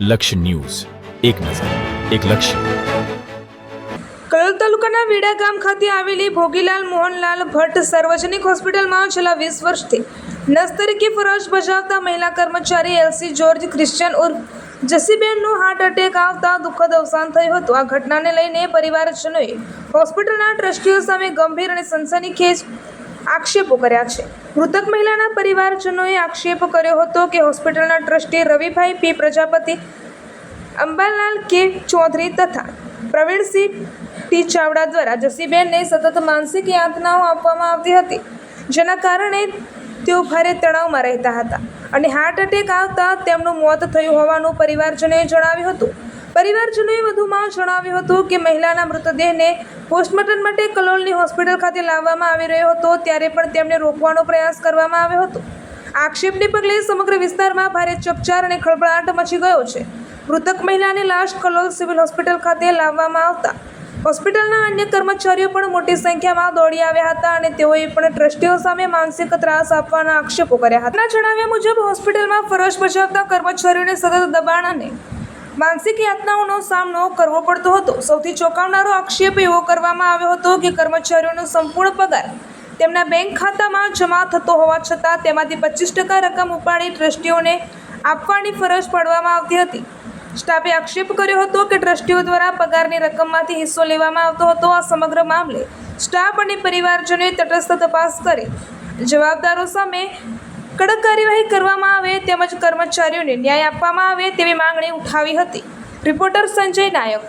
લક્ષ્ય ન્યૂઝ, એક નજર, એક લક્ષ્ય. કલોલ તાલુકાના વીડા ગામ ખાતે આવેલી ભોગીલાલ મોહનલાલ ભટ્ટ સાર્વજનિક હોસ્પિટલમાં છેલ્લા 20 વર્ષથી નર્સ તરીકે ફરજ બજાવતા મહિલા કર્મચારી એલસી જોર્જ ક્રિશ્ચિયન ઉર્ફ જસીબેનનું હાર્ટ એટેક આવતા દુઃખદ અવસાન થયું હતું. આ ઘટનાને લઈને પરિવારજનોએ હોસ્પિટલના ટ્રસ્ટીઓ સામે ગંભીર અને સનસનીખેજ આક્ષેપો કર્યા છે. મૃતક મહિલાના પરિવારજનોએ આક્ષેપ કર્યો હતો કે હોસ્પિટલના ટ્રસ્ટી રવિભાઈ પી પ્રજાપતિ, અંબાલાલ કે ચૌધરી તથા પ્રવીણસિંહ ટી ચાવડા દ્વારા જસીબેનને સતત માનસિક યાતનાઓ આપવામાં આવતી હતી, જેના કારણે તેઓ ભારે તણાવમાં રહેતા હતા અને હાર્ટ એટેક આવતા તેમનું મોત થયું હોવાનું પરિવારજનોએ જણાવ્યું હતું. પરિવારજનોએ વધુમાં જણાવ્યું હતું કે મહિલાના મૃતદેહને પોસ્ટમોર્ટમ માટે કલોલની હોસ્પિટલ ખાતે લાવવામાં આવી રહ્યો હતો, ત્યારે પણ તેમને રોકવાનો પ્રયાસ કરવામાં આવ્યો હતો. આક્ષેપને પગલે સમગ્ર વિસ્તારમાં ભારે ચકચાર અને ખળભળાટ મચી ગયો છે. મૃતક મહિલાની લાશ કલોલ સિવિલ હોસ્પિટલ ખાતે લાવવામાં આવતા હોસ્પિટલના અન્ય કર્મચારીઓ પણ મોટી સંખ્યામાં દોડી આવ્યા હતા અને તેઓએ પણ ટ્રસ્ટીઓ સામે માનસિક ત્રાસ આપવાના આક્ષેપો કર્યા હતા. જણાવ્યા મુજબ હોસ્પિટલમાં ફરજ બજાવતા કર્મચારીઓને સતત દબાણ અને માનસિક યાતનાઓનો સામનો કરવો પડતો હતો. સૌથી ચોંકાવનારો આક્ષેપ એવો કરવામાં આવ્યો હતો કે કર્મચારીઓનો સંપૂર્ણ પગાર તેમના બેંક ખાતામાં જમા થતો હોવા છતાં તેમાંથી 25% રકમ ઉપાડી ટ્રસ્ટીઓને આપવાની ફરજ પાડવામાં આવતી હતી. સ્ટાફે આક્ષેપ કર્યો હતો કે ટ્રસ્ટીઓ દ્વારા પગારની રકમમાંથી હિસ્સો લેવામાં આવતો હતો. આ સમગ્ર મામલે સ્ટાફ અને પરિવારજનોએ તટસ્થ તપાસ કરી જવાબદારો સામે કડક કાર્યવાહી કરવામાં આવે તેમજ કર્મચારીઓને ન્યાય આપવામાં આવે તેવી માંગણી ઉઠાવી હતી. રિપોર્ટર સંજય નાયક.